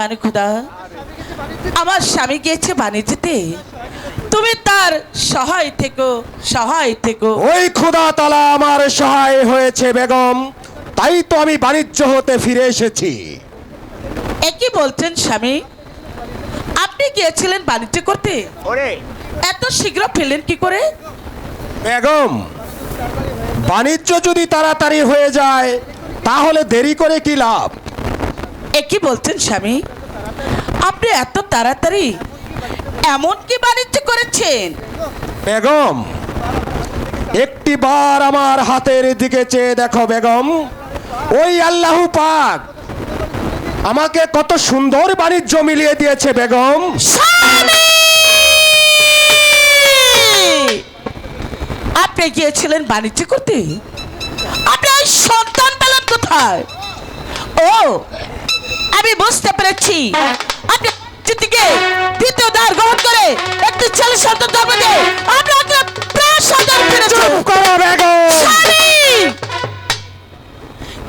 মানে খোদা, আমার স্বামী গিয়েছে বাণিজ্যতে, তুমি তার সহায় থেকো, সহায় থেকো। ওই খোদা তালা আমার সহায় হয়েছে বেগম, তাই তো আমি বাণিজ্য হতে ফিরে এসেছি। একই বলছেন স্বামী, আপনি গিয়েছিলেন বাণিজ্য করতে, এত শীঘ্র ফেললেন কি করে? বেগম, বাণিজ্য যদি তাড়াতাড়ি হয়ে যায় তাহলে দেরি করে কি লাভ? একই বলছেন স্বামী, আপনি এত তাড়াতাড়ি এমন কি বাণিজ্য করেছেন? বেগম, একটি বার আমার হাতের দিকে চেয়ে দেখো বেগম, ওই আল্লাহ পাক আমাকে কত সুন্দর বাণিজ্য মিলিয়ে দিয়েছে বেগম। স্বামী! আপনি গিয়েছিলেন বাণিজ্য করতে, আপনার সন্তান পেলেন কোথায়? ও, আমি বুঝতে পেরেছি, আপনি থেকে দ্বিতীয় দ্বার গ্রহণ করে একটি ছেলে সন্তান জন্ম দিয়ে আপনাকে প্রাসাদে ফিরেছেন। চুপ করো বেগম। স্বামী!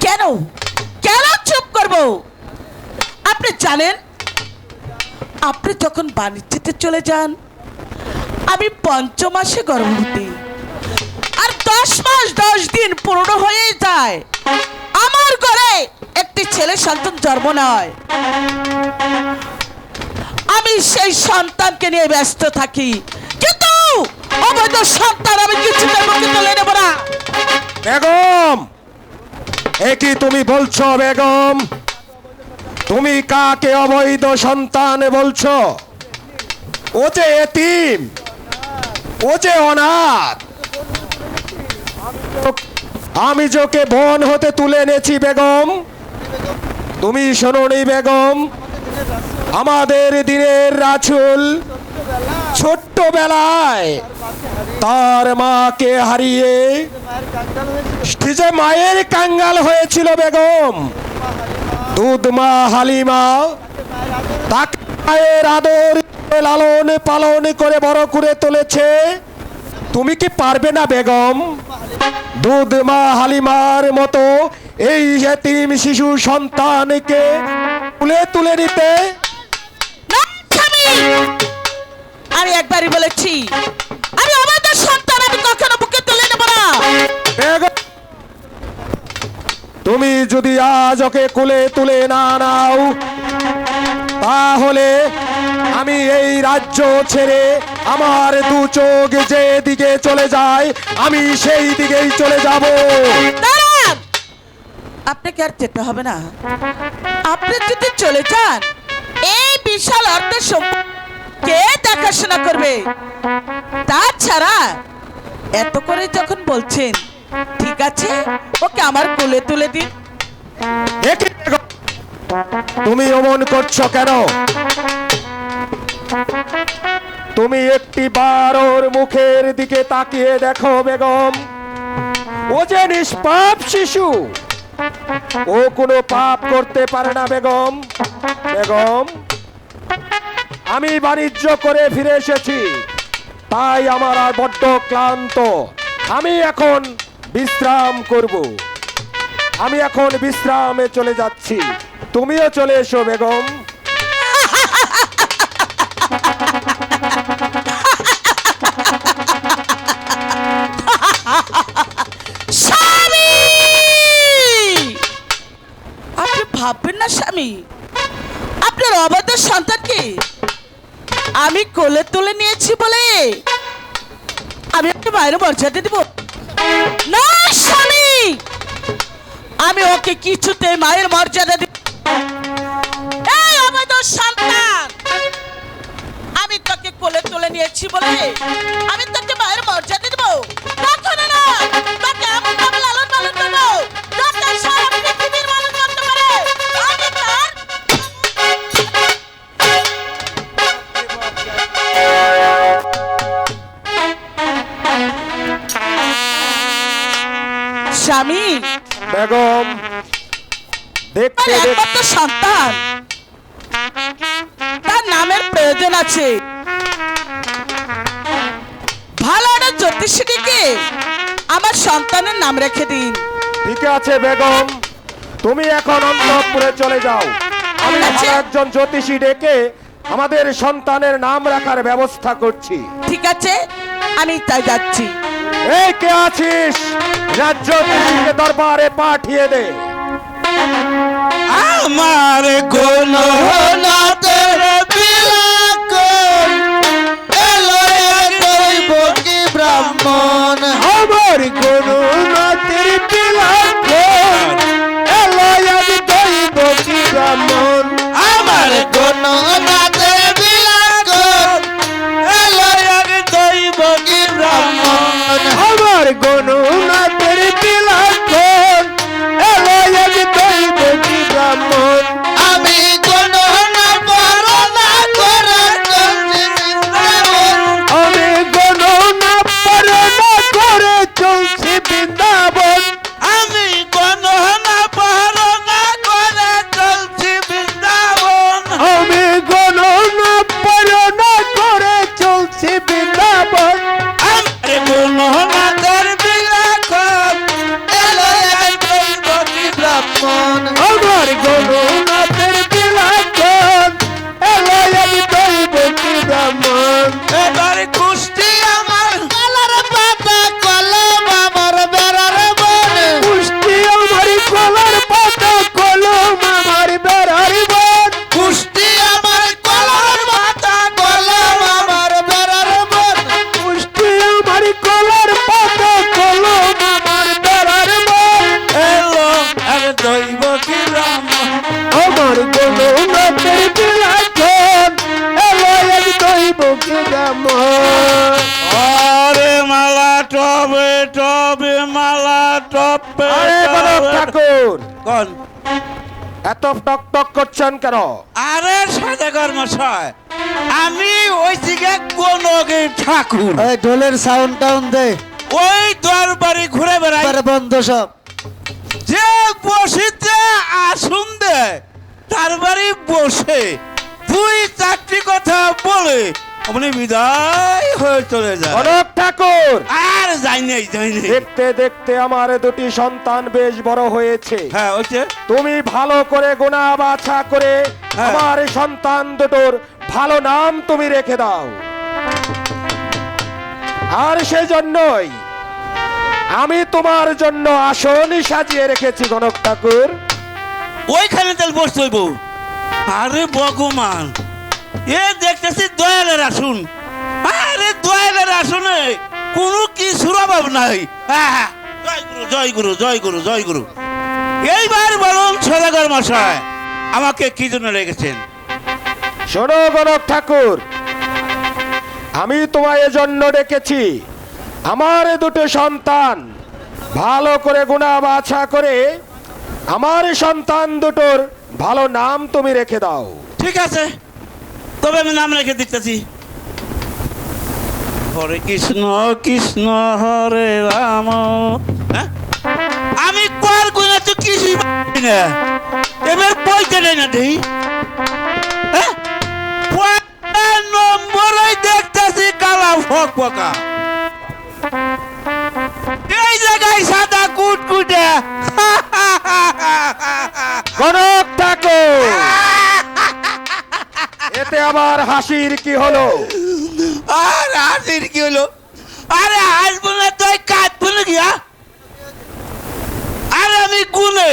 কেন কেন চুপ করব? আপনি জানেন, আপনি যখন বাণিজ্যতে চলে যান, আমি ৫ মাসে গর্ভবতী, আর 10 মাস 10 দিন পূর্ণ হয়ে যায় আমার ঘরে একটি ছেলে সন্তান জন্ম নেয়। আমি সেই সন্তানকে নিয়ে ব্যস্ত থাকি, কিন্তু অবৈধ সন্তান আমি কিছুতে মুখে তুলে নেব না। বেগম, এ কি তুমি বলছো বেগম? তুমি কাকে অবৈধ সন্তান বলছো? ও যে এতিম, ও যে অনাথ, আমি যোকে বোন হতে তুলে এনেছি বেগম। তুমি শোনোনি বেগম, আমাদের দিনের রাসূল ছোট্টবেলায় তার মাকে হারিয়ে যে মায়ের কাঙ্গাল হয়েছিল বেগম, দুধ মা হালিমা তাকে মায়ের আদর লালন পালন করে বড় করে তুলেছে। তুমি কি পারবে না বেগম দুধ মা হালিমার মতো এই এতিম শিশু সন্তানকে তুলে তুলে নিতে? না, স্বামী! আমি একবারই বলেছি, আমি অবৈধ সন্তান আমি কখনো বুকে তুলে নেব না। বেগম, তুমি যদি আজ ওকে কোলে তুলে না নাও, তাহলে আমি এই রাজ্য ছেড়ে আমার দু চোখ যে দিকে চলে যায় আমি সেই দিকেই চলে যাব। দাঁড়ান! আপনাকে আর যেতে হবে না। আপনি যদি চলে যান, এই বিশাল অর্থের সম্পদ কে দেখাশোনা করবে? তাছাড়া এত করে যখন বলছেন, ঠিক আছে, ওকে আমার কোলে তুলে দিন। দেখি বেগম, তুমি অমন করছো কেন? তুমি একটি বার ওর মুখের দিকে তাকিয়ে দেখো বেগম, ও যে নিষ্পাপ শিশু, ও কোনো পাপ করতে পারে না বেগম। বেগম, আমি বাণিজ্য করে ফিরে এসেছি, তাই আমার আর বড্ড ক্লান্ত। আমি এখন বিশ্রাম করব। আমি এখন বিশ্রামে চলে যাচ্ছি, তুমিও চলে এসো বেগম। স্বামী! আপনি ভাববেন না স্বামী, আপনার অবৈধ সন্তানকে আমি কোলে তুলে নিয়েছি বলে আমি একটু বাইরে মর্যাদা দিব না স্বামী। আমি ওকে কিছুতে মায়ের মর্যাদা দিব। এই অবৈধ সন্তান, আমি তোকে কোলে তুলে নিয়েছি বলে আমি তোকে মায়ের মর্যাদা দিব? কখনো না। তোকে এমন ভাবে লালন পালন করবো যাতে সারা পৃথিবীর মানুষ জানতে পারে আমি তার। স্বামী, বেগম, দেখতে দেখতে একমাত্র সন্তান, তার নামের প্রয়োজন আছে। ভালো একটা জ্যোতিষীকে আমার সন্তানের নাম রেখে দিন। ঠিক আছে বেগম, তুমি এখন অন্তঃপুরে চলে যাও, আমি ঠিক আছে? ভালো একজন জ্যোতিষী ডেকে আমাদের সন্তানের নাম রাখার ব্যবস্থা করছি। ঠিক আছে, আমি তাই যাচ্ছি। এই কে আছিস, রাজ্য জ্যোতিষীকে দরবারে পাঠিয়ে দে। আমার কোন নাতের বিলাকন এলো এক দৈব কি ব্রাহ্মণ। আমার কোন নাতের বিলাকন এলো এক দৈব কি ব্রাহ্মণ। আমার কোন নাতের বিলাকন এলো এক দৈব কি ব্রাহ্মণ। আমার কোন নাতের বিলাকন এলো এক দৈব কি ব্রাহ্মণ। আমি কোন না পারো না করে চলছি বৃন্দাবন। আমি কোন না পারো না করে চলছি বৃন্দাবন। আমি কোন না পারো না করে চলছি বৃন্দাবন। আমি কোন না পারো না করে চলছি বৃন্দাবন। আমার কোন না তোর বিলাকন এলো এক দৈব কি ব্রাহ্মণ। আমার কোন নাতের বিলাকন এলো এক দৈব কি ব্রাহ্মণ। এবার কুষ্টি আমার কলার পাতা কলম আমার বেড়ার বন। কুষ্টি আমার কলার পাতা কলম আমার বেড়ার বন। কুষ্টি আমার কলার পাতা কলম আমার বেড়ার বন। কুষ্টি আমার কলার পাতা কলম আমার বেড়ার বন। এলো এক দৈব কি ব্রাহ্মণ। আমার কোন নাতের বিলাকন এলো এক দৈব কি ব্রাহ্মণ। আরে মালা টবে টবে মালা টবে আরে গণক ঠাকুর, কোন? এত টক টক করছেন কেন? আরে সদাগর মশাই, আমি ওই দিকে গণকে ঠাকুর এই ঢোলের সাউন্ড টাউন দে, ওই দরবারে ঘুরে বেড়াই। এবারে বন্ধ সব। যে বসিতে আসুন দে তার বাড়ি বসে দুই চারটি কথা বলে আপনি বিদায় হয়ে চলে যায়। গণক ঠাকুর, আর যাই নাই যাই নাই। দেখতে দেখতে আমার দুটি সন্তান বেশ বড় হয়েছে। হ্যাঁ ওইছে তুমি ভালো করে গোনা বাছা করে হ্যাঁ। আমার সন্তান দুটোর ভালো নাম তুমি রেখে দাও। আর সেজন্যই আমি তোমার জন্য আসনই সাজিয়ে রেখেছি গণক ঠাকুর। ওইখানে তেল বসতে হইব। আরে ভগবান, এ দেখতেছি দয়ালের আসুন। আরে দয়ালের আসনে কোনো কিছুর অভাব নাই। হ্যাঁ, জয় গুরু জয় গুরু জয় গুরু জয় গুরু। এইবার বলুন সদাগর মশাই, আমাকে কি জন্য রেখেছেন? শোনো গণক ঠাকুর, আমি তোমায় এজন্য ডেকেছি আমার দুটো সন্তান ভালো করে গুণা বাছা করে আমার সন্তান দুটোর ভালো নাম তুমি রেখে দাও। ঠিক আছে, তবে আমি নাম রেখে দিতেছি। হরে কৃষ্ণ কৃষ্ণ হরে রাম। হ্যাঁ? আমি কর গুণে তো কিছুই পারি না। এবার বলতে নেই না দেই। হ্যাঁ? পয়লা নম্বরে দেখতেছি কালা ফক পকা। এই জায়গায় সাদা কুটকুটে। গণক ঠাকুর, এতে আবার হাসির কি হলো? আর হাসির কি হলো? আরে হাসবো না তুই কাঁদবো না গিয়া। আর আমি গুনে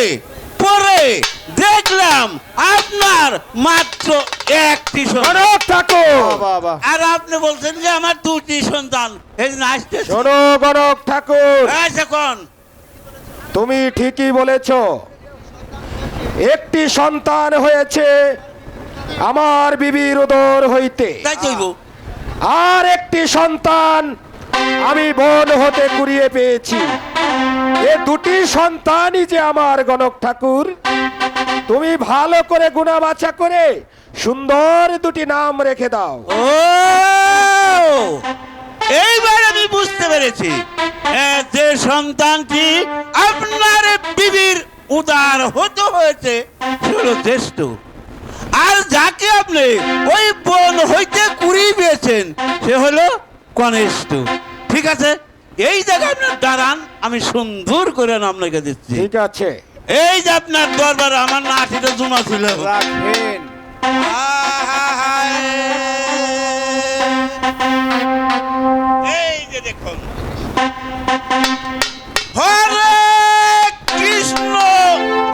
পরে দেখলাম আপনার মাত্র একটি সন্তান। গণক ঠাকুর, আর আপনি বলছেন যে আমার দুটি সন্তান। এই জন্য আসতেছে। শোনো গণক ঠাকুর, কোন? তুমি ঠিকই বলেছ। একটি সন্তান হয়েছে আমার বিবির উদর হইতে, তাই চইব। আর একটি সন্তান আমি বোন হতে কুড়িয়ে পেয়েছি। এ দুটি সন্তানই যে আমার গণক ঠাকুর। তুমি ভালো করে গুণা বাছা করে সুন্দর দুটি নাম রেখে দাও। ও, এইবার আমি বুঝতে পেরেছি। যে সন্তানটি আপনার বিবির উদার হতে হয়েছে সে হলো জ্যেষ্ঠ, আর যাকে আপনি ওই বোন হইতে কুড়িয়ে পেয়েছেন সে হলো কনিষ্ঠ। ঠিক আছে, এই জায়গায় আপনার দাঁড়ান, আমি সুন্দর করে নাম লিখে দিচ্ছি। ঠিক আছে, এই যে আপনার দরবারে আমার নাতিটা জমা ছিল। রাখেন। এই যে দেখুন, হরে কৃষ্ণ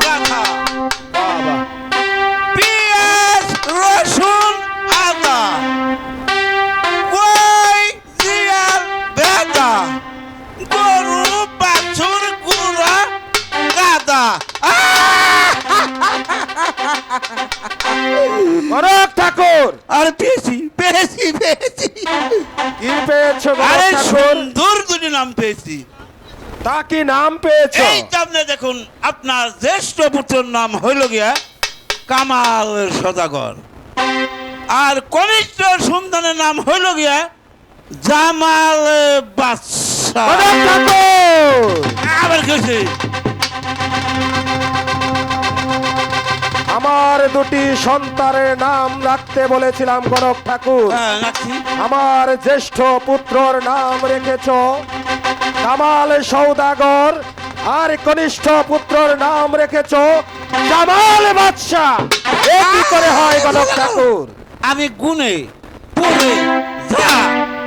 রাধা, বাবা পেঁয়াজ রসুন আদা, কই জিয়ার বেদা, গরু বাছুর গুড়া গাদা। গণক ঠাকুর আর পেয়েছি পেয়েছি পেয়েছি, কি পেয়েছো আরে গণক ঠাকুর? সুন্দর দুটি নাম পেয়েছি। তা কি নাম পেয়েছো? এই সামনে দেখুন, আপনার জ্যেষ্ঠ পুত্রের নাম হইল গিয়া কামাল সদাগর, আর কনিষ্ঠ সন্তানের নাম হইল গিয়া জামাল বাদশাহ। গণক ঠাকুর আবার কেছে আমার দুটি সন্তানের নাম রাখতে বলেছিলাম গণক ঠাকুর। হ্যাঁ রাখছি। আমার জ্যেষ্ঠ পুত্রর নাম রেখেছ কামাল সৌদাগর, আর কনিষ্ঠ পুত্রর নাম রেখেছ জামাল বাদশাহ। এ কি করে হয় গণক ঠাকুর? আমি গুনে পড়ে যা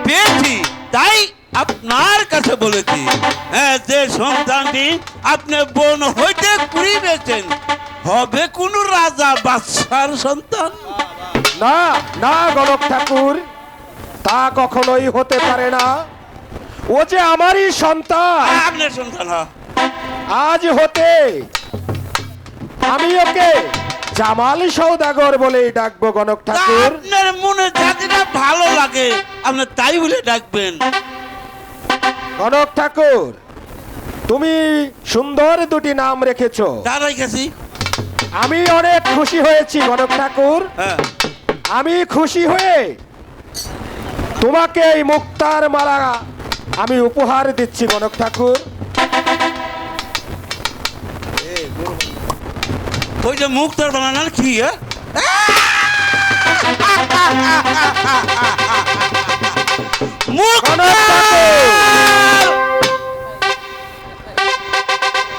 পেয়েছি তাই আপনার কাছে বলেছি। হ্যাঁ, যে সন্তানটি আপনি বোন হইতে করিবেছেন হবে কোন রাজা বাদশার সন্তান? না না গণক ঠাকুর, তা কখনোই হতে পারে না। ও যে আমারই সন্তান। আপনার সন্তান হয়। আজ হতে আমি ওকে জামাল সৌদাগর বলেই ডাকবো গণক তা ঠাকুর। আপনার মনে যাদেরটা ভালো লাগে আপনি তাই বলে ডাকবেন। গণক ঠাকুর তুমি সুন্দর দুটি নাম রেখেছো, তারাই গেছি। আমি অনেক খুশি হয়েছি গণক ঠাকুর। হ্যাঁ, আমি খুশি হয়ে তোমাকে এই মুক্তার মালা আমি উপহার দিচ্ছি গণক ঠাকুর। ওই যে মুক্তার বানানোর কি? গণক ঠাকুর,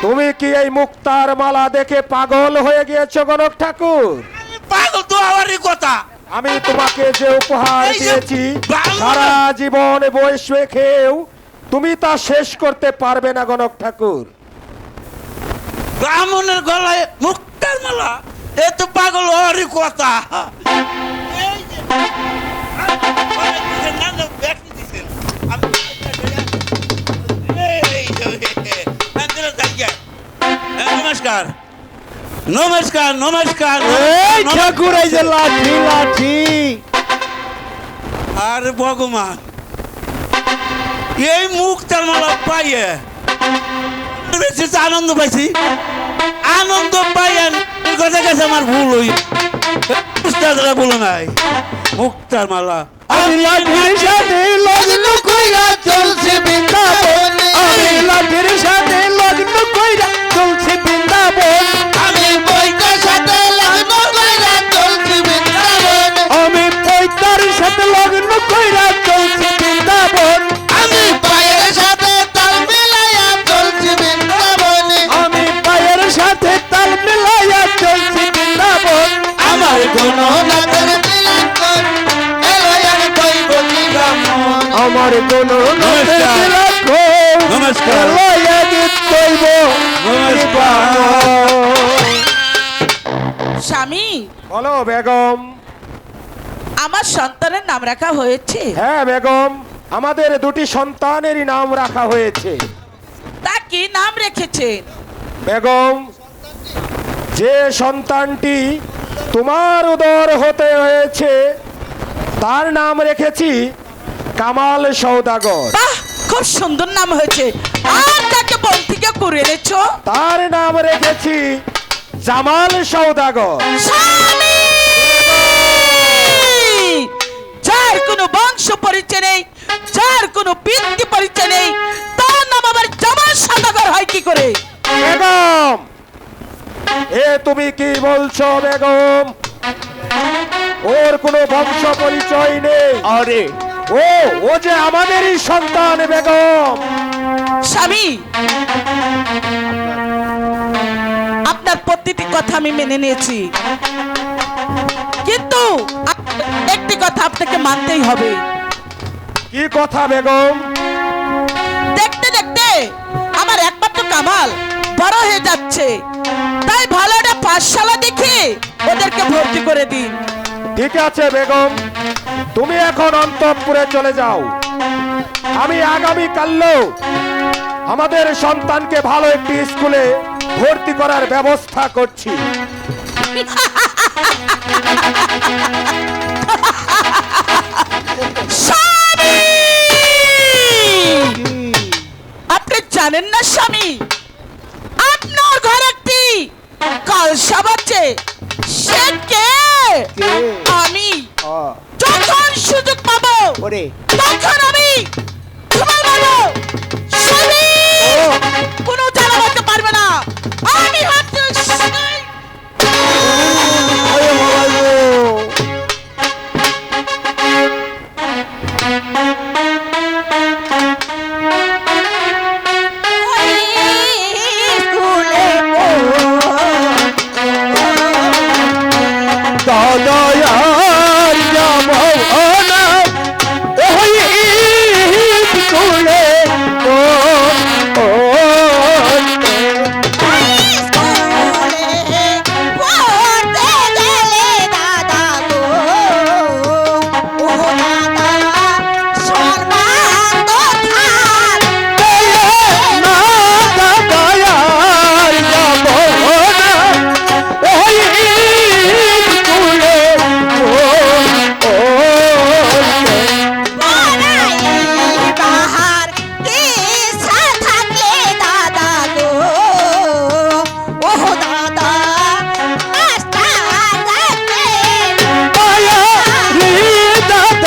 তুমি কি এই মুক্তার মালা দেখে পাগল হয়ে গিয়েছো গণক ঠাকুর? পাগল তো আমারই কথা। আমি তোমাকে যে উপহার এই যে দিয়েছি বাংলা- সারা জীবন বয়স রেখেও তুমি তা শেষ করতে পারবে না গণক ঠাকুর। ব্রাহ্মণের গলায় মুক্তার মালা, এ তো পাগল হওয়ারই কথা। এই যে, না, না, ব্যাগটি দিছেন। এই যে, নমস্কার নমস্কার নমস্কার। ঠাকুর এই যে লাঠি লাঠি। আর ভগবান, এই মুক্তার মালা পাইয়ে বেশি আনন্দ পাইছি। আনন্দ পাইয়েন এই কথা গেছে আমার ভুল হই, উস্তাদরা বলো নাই মুক্তার মালা। আমি লাঠির সাথে লগ্ন কইরা চলছে বৃন্দাবন। আমি লাঠির সাথে লগ্ন কইরা চলছে বৃন্দাবন। আমি বইটার সাথে লগ্ন কইরা চলছি বৃন্দাবন। আমি পয়তার সাথে লগ্ন কইরা চলছে বৃন্দাবন। আমি পায়ের সাথে তাল মিলাইয়া চলছি বৃন্দাবন। আমি পায়ের সাথে তাল মিলাইয়া চলছি বৃন্দাবন। আমার কোনো নাচের তিলকন এলো আমি কইব কি ব্রাহ্মণ। আমার কোন নমস্কার। নমস্কার। স্বামী, বলো বেগম। আমার সন্তানের নাম রাখা হয়েছে। হ্যাঁ বেগম, আমাদের দুটি সন্তানেরই নাম রাখা হয়েছে। তা কি নাম রেখেছেন? বেগম, যে সন্তানটি তোমার উদর হতে হয়েছে তার নাম রেখেছি কামাল সৌদাগর। বাহ, খুব সুন্দর নাম হয়েছে। আর তাকে বন থেকে করে এনেছো? তার নাম রেখেছি জামাল সৌদাগর। স্বামী, যার কোনো বংশ পরিচয় নেই, যার কোনো বৃত্তি পরিচয় নেই, তার নাম আবার জামাল সদাগর হয় কি করে? বেগম, এ তুমি কি বলছো বেগম? ওর কোনো বংশ পরিচয় নেই। আরে ও যে আমাদেরই সন্তান বেগম। স্বামী, আপনার প্রতিটি কথা আমি মেনে নিয়েছি, কিন্তু একটি কথা আপনাকে মানতেই হবে। কি কথা বেগম? দেখতে দেখতে আমার একমাত্র কামাল বড় হয়ে যাচ্ছে, তাই ভালো একটা পাঠশালা দেখে ওদেরকে ভর্তি করে দিন। ঠিক আছে বেগম, তুমি এখন অন্তঃপুরে চলে যাও। আমি আগামী কালও আমাদের সন্তানকে ভালো একটি স্কুলে ভর্তি করার ব্যবস্থা করছি। স্বামী! আপনি জানেন না স্বামী, আপনার ঘরে একটি কলসা বাজছে, সে কে? আমি। যখন সুযোগ পাবো তখন আমি তোমার বলবো, স্বামী কোনো জ্বালা করতে পারবে না। আমি হচ্ছে স্বামী। দয়াল যাবো না ওই স্কুলে ও ও না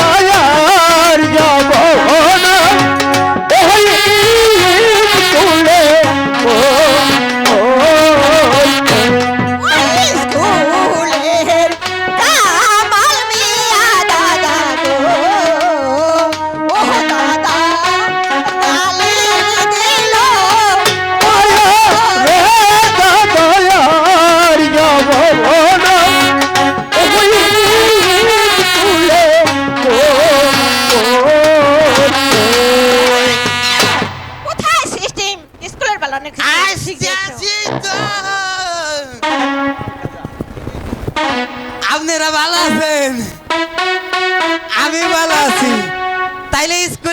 দয়াল যাবো না ওই স্কুলে ও ও দয়াল যাবো না ওই স্কুলে ও ও কোথায় সিস্টেম স্কুলের বেলা অনেক আপনারা ভালো আছেন? আমি ভালো আছি। তাইলে স্কুল